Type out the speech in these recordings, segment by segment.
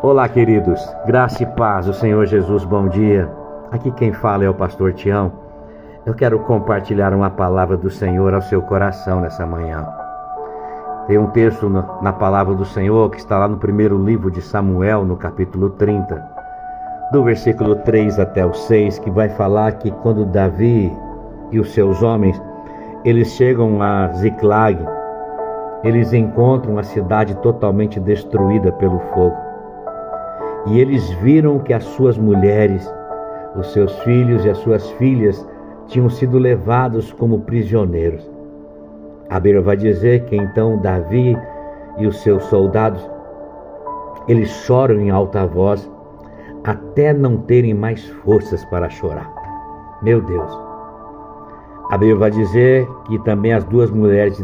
Olá, queridos, graça e paz, o Senhor Jesus, bom dia. Aqui quem fala é o pastor Tião. Eu quero compartilhar uma palavra do Senhor ao seu coração nessa manhã. Tem um texto na palavra do Senhor que está lá no primeiro livro de Samuel, no capítulo 30, do versículo 3 até o 6, que vai falar que quando Davi e os seus homens, eles chegam a Ziclag, eles encontram a cidade totalmente destruída pelo fogo. E eles viram que as suas mulheres, os seus filhos e as suas filhas tinham sido levados como prisioneiros. A Bíblia vai dizer que então Davi e os seus soldados, eles choram em alta voz até não terem mais forças para chorar. Meu Deus! A Bíblia vai dizer que também as duas mulheres de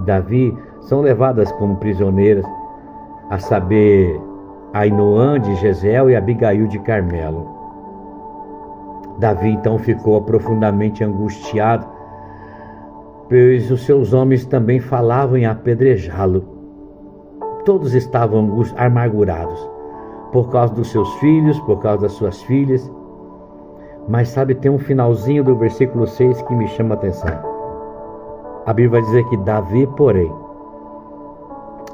Davi são levadas como prisioneiras, a saber, Ainoã de Jezreel e Abigail de Carmelo. Davi então ficou profundamente angustiado, pois os seus homens também falavam em apedrejá-lo. Todos estavam amargurados, por causa dos seus filhos, por causa das suas filhas. Mas sabe, tem um finalzinho do versículo 6 que me chama a atenção. A Bíblia vai dizer que Davi, porém,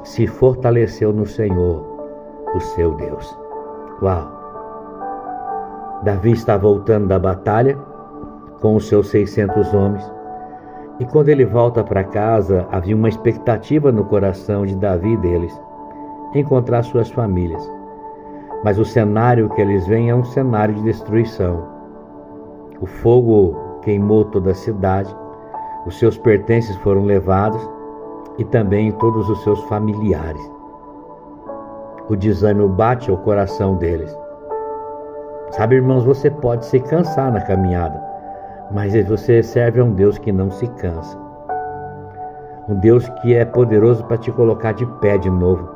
se fortaleceu no Senhor, o seu Deus. Uau! Davi está voltando da batalha com os seus 600 homens. E quando ele volta para casa, havia uma expectativa no coração de Davi e deles, encontrar suas famílias. Mas o cenário que eles veem é um cenário de destruição. O fogo queimou toda a cidade, os seus pertences foram levados e também todos os seus familiares. O desânimo bate ao coração deles. Sabe, irmãos, você pode se cansar na caminhada, mas você serve a um Deus que não se cansa. Um Deus que é poderoso para te colocar de pé de novo,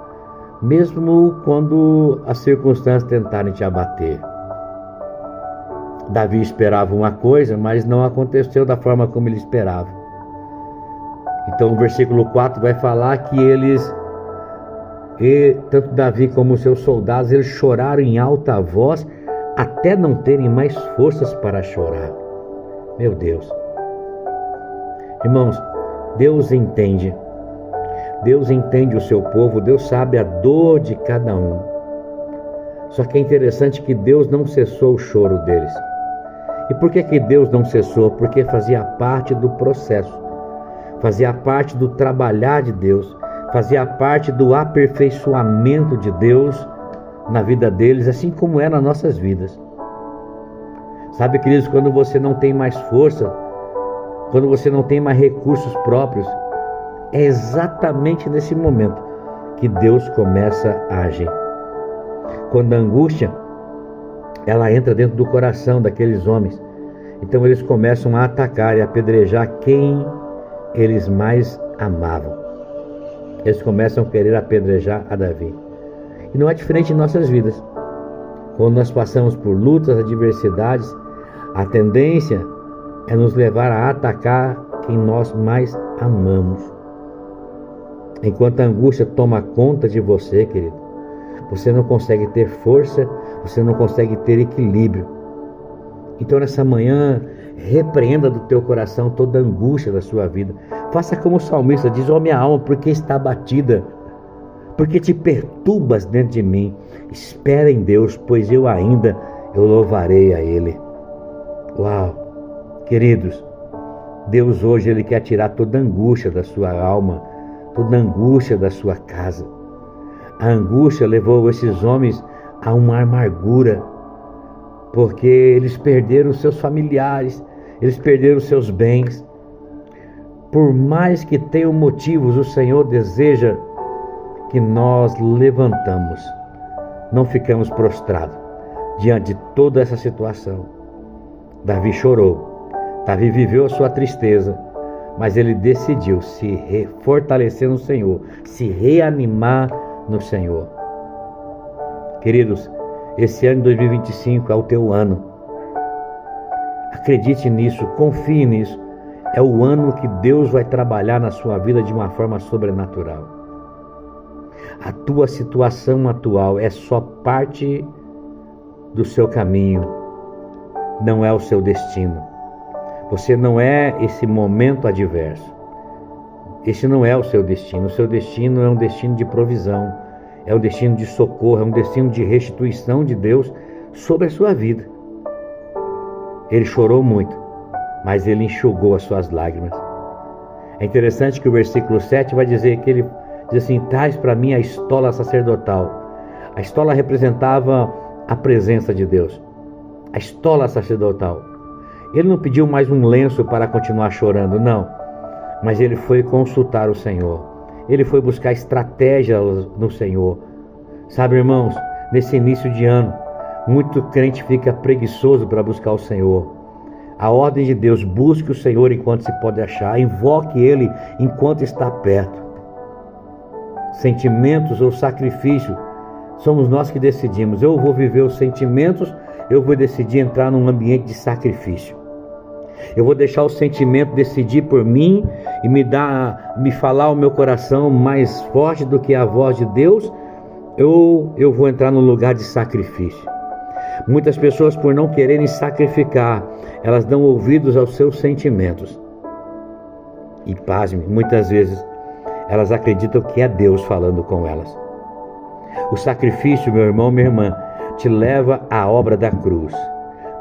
mesmo quando as circunstâncias tentarem te abater. Davi esperava uma coisa, mas não aconteceu da forma como ele esperava. Então o versículo 4 vai falar que tanto Davi como os seus soldados, eles choraram em alta voz até não terem mais forças para chorar. Meu Deus! Irmãos, Deus entende o seu povo, Deus sabe a dor de cada um. Só que é interessante que Deus não cessou o choro deles. E por que Deus não cessou? Porque fazia parte do processo, fazia parte do trabalhar de Deus, fazia parte do aperfeiçoamento de Deus na vida deles, assim como é nas nossas vidas. Sabe, queridos, quando você não tem mais força, quando você não tem mais recursos próprios, é exatamente nesse momento que Deus começa a agir. Quando a angústia, ela entra dentro do coração daqueles homens, então eles começam a atacar e a apedrejar quem eles mais amavam. Eles começam a querer apedrejar a Davi. E não é diferente em nossas vidas. Quando nós passamos por lutas, adversidades, a tendência é nos levar a atacar quem nós mais amamos. Enquanto a angústia toma conta de você, querido, você não consegue ter força, você não consegue ter equilíbrio. Então nessa manhã, repreenda do teu coração toda a angústia da sua vida. Faça como o salmista diz: ó minha alma, porque está abatida, porque te perturbas dentro de mim. Espera em Deus, pois eu louvarei a Ele. Uau! Queridos, Deus hoje Ele quer tirar toda a angústia da sua alma, toda a angústia da sua casa. A angústia levou esses homens a uma amargura, porque eles perderam seus familiares, eles perderam seus bens. Por mais que tenham motivos, o Senhor deseja que nós levantamos, não ficamos prostrados diante de toda essa situação. Davi chorou, Davi viveu a sua tristeza, mas ele decidiu se fortalecer no Senhor, se reanimar no Senhor. Queridos, esse ano de 2025 é o teu ano. Acredite nisso, confie nisso. É o ano que Deus vai trabalhar na sua vida de uma forma sobrenatural. A tua situação atual é só parte do seu caminho, não é o seu destino. Você não é esse momento adverso. Esse não é o seu destino. O seu destino é um destino de provisão, é um destino de socorro, é um destino de restituição de Deus sobre a sua vida. Ele chorou muito, mas ele enxugou as suas lágrimas. É interessante que o versículo 7 vai dizer que ele diz assim: traz para mim a estola sacerdotal. A estola representava a presença de Deus. A estola sacerdotal. Ele não pediu mais um lenço para continuar chorando, não. Mas ele foi consultar o Senhor. Ele foi buscar estratégia no Senhor. Sabe, irmãos, nesse início de ano, muito crente fica preguiçoso para buscar o Senhor. A ordem de Deus: busque o Senhor enquanto se pode achar, invoque Ele enquanto está perto. Sentimentos ou sacrifício, somos nós que decidimos. Eu vou viver os sentimentos, eu vou decidir entrar num ambiente de sacrifício. Eu vou deixar o sentimento decidir por mim e me falar o meu coração mais forte do que a voz de Deus. Eu vou entrar num lugar de sacrifício. Muitas pessoas, por não quererem sacrificar, elas dão ouvidos aos seus sentimentos. E pasme, muitas vezes elas acreditam que é Deus falando com elas. O sacrifício, meu irmão, minha irmã, te leva à obra da cruz,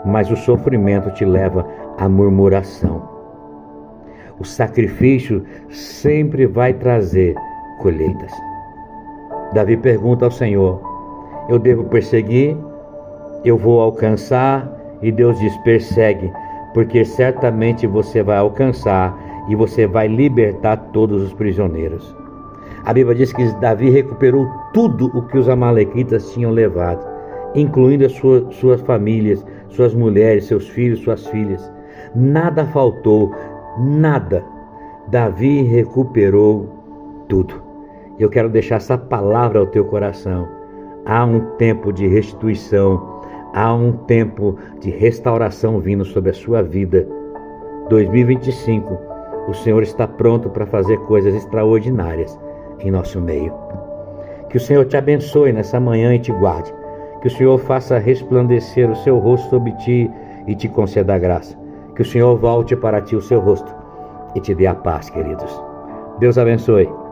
mas o sofrimento te leva à murmuração. O sacrifício sempre vai trazer colheitas. Davi pergunta ao Senhor: eu devo perseguir? Eu vou alcançar? E Deus diz: persegue, porque certamente você vai alcançar e você vai libertar todos os prisioneiros. A Bíblia diz que Davi recuperou tudo o que os amalequitas tinham levado, incluindo as suas famílias, suas mulheres, seus filhos, suas filhas. Nada faltou, nada. Davi recuperou tudo. Eu quero deixar essa palavra ao teu coração. Há um tempo de restituição, há um tempo de restauração vindo sobre a sua vida. 2025, o Senhor está pronto para fazer coisas extraordinárias em nosso meio. Que o Senhor te abençoe nessa manhã e te guarde. Que o Senhor faça resplandecer o seu rosto sobre ti e te conceda a graça. Que o Senhor volte para ti o seu rosto e te dê a paz, queridos. Deus abençoe.